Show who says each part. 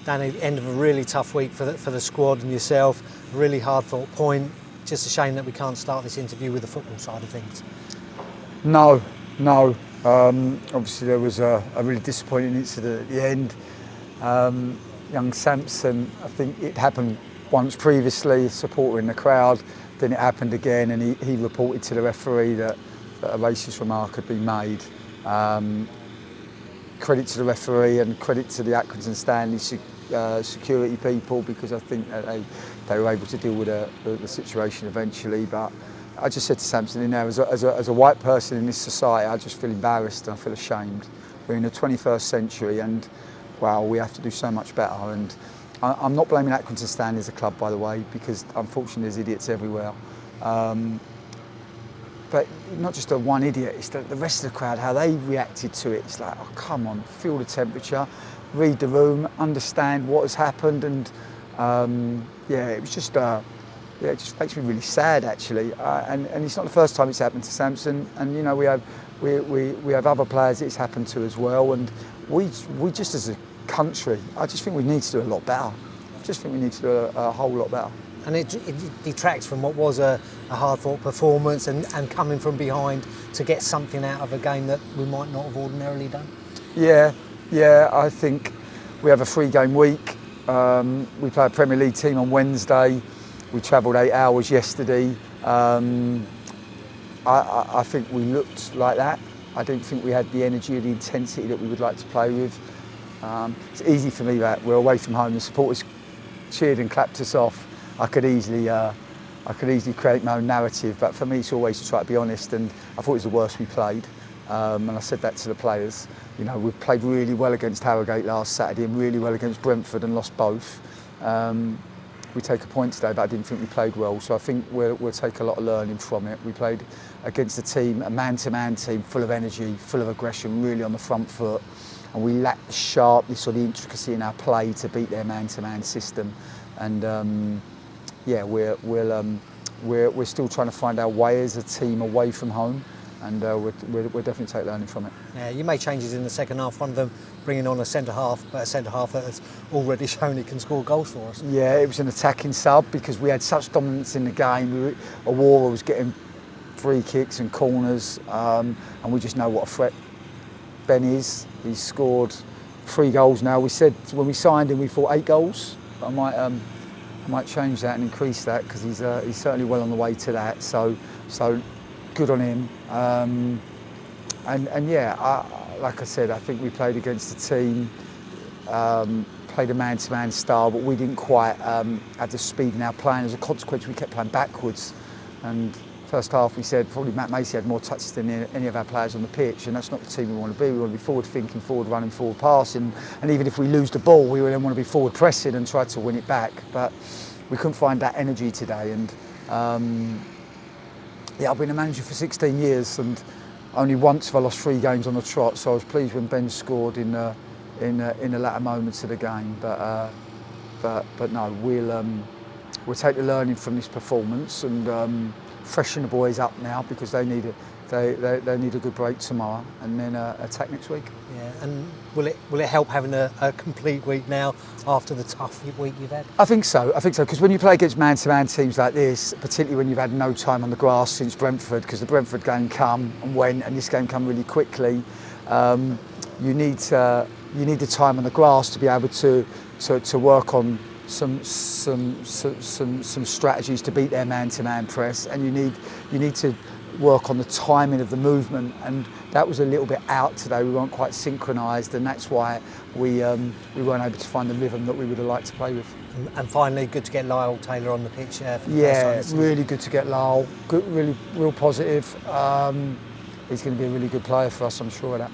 Speaker 1: Danny, end of a really tough week for the squad and yourself. A really hard-fought point. Just a shame that we can't start this interview with the football side of things.
Speaker 2: No. Obviously there was a really disappointing incident at the end. Young Samson, I think it happened once previously, a supporter in the crowd, then it happened again, and he reported to the referee that a racist remark had been made. Credit to the referee and credit to the Accrington Stanley security people, because I think that they were able to deal with the situation eventually. But I just said to Samson in there, as a white person in this society, I just feel embarrassed and I feel ashamed. We're in the 21st century and wow, we have to do so much better. And I'm not blaming Accrington Stanley as a club, by the way, because unfortunately there's idiots everywhere. But not just the one idiot, it's the rest of the crowd, how they reacted to it. It's like, oh, come on, feel the temperature, read the room, understand what has happened. And it was just, it just makes me really sad, actually. And it's not the first time it's happened to Samson. And, you know, we have other players it's happened to as well. And we just, as a country, I just think we need to do a lot better. I just think we need to do a whole lot better.
Speaker 1: And it detracts from what was a hard-fought performance and coming from behind to get something out of a game that we might not have ordinarily done.
Speaker 2: Yeah, I think we have a 3-game week. We play a Premier League team on Wednesday. We travelled 8 hours yesterday. I think we looked like that. I don't think we had the energy or the intensity that we would like to play with. It's easy for me that we're away from home. The supporters cheered and clapped us off. I could easily create my own narrative, but for me it's always to try to be honest, and I thought it was the worst we played. And I said that to the players. You know, we've played really well against Harrogate last Saturday and really well against Brentford and lost both. We take a point today, but I didn't think we played well, so I think we'll take a lot of learning from it. We played against a team, a man-to-man team, full of energy, full of aggression, really on the front foot, and we lacked the sharpness or the intricacy in our play to beat their man-to-man system. And we're still trying to find our way as a team away from home, and we'll definitely take learning from it.
Speaker 1: Yeah, you made changes in the second half. One of them bringing on a centre half that has already shown he can score goals for us.
Speaker 2: Yeah, it was an attacking sub because we had such dominance in the game. Aurora was getting free kicks and corners, and we just know what a threat Ben is. He's scored 3 goals now. We said when we signed him we thought 8 goals. I might change that and increase that because he's certainly well on the way to that. So good on him. Like I said, I think we played against a team, played a man-to-man style, but we didn't quite have the speed in our playing. As a consequence, we kept playing backwards. And first half, we said probably Matt Macy had more touches than any of our players on the pitch, and that's not the team we want to be. We want to be forward-thinking, forward-running, forward-passing, and even if we lose the ball, we then want to be forward-pressing and try to win it back. But we couldn't find that energy today. And I've been a manager for 16 years, and only once have I lost 3 games on the trot. So I was pleased when Ben scored in the latter moments of the game. But no, we'll take the learning from this performance and freshen the boys up now because they need a good break tomorrow and then attack next week.
Speaker 1: Yeah, and will it help having a complete week now after the tough week you've had?
Speaker 2: I think so, because when you play against man-to-man teams like this, particularly when you've had no time on the grass since Brentford, because the Brentford game come and went and this game come really quickly, you need the time on the grass to be able to work on some strategies to beat their man-to-man press, and you need to work on the timing of the movement, and that was a little bit out today. We weren't quite synchronised, and that's why we weren't able to find the rhythm that we would have liked to play with.
Speaker 1: And finally, good to get Lyle Taylor on the pitch.
Speaker 2: Yeah, really good to get Lyle. Good, real positive. He's going to be a really good player for us, I'm sure of that.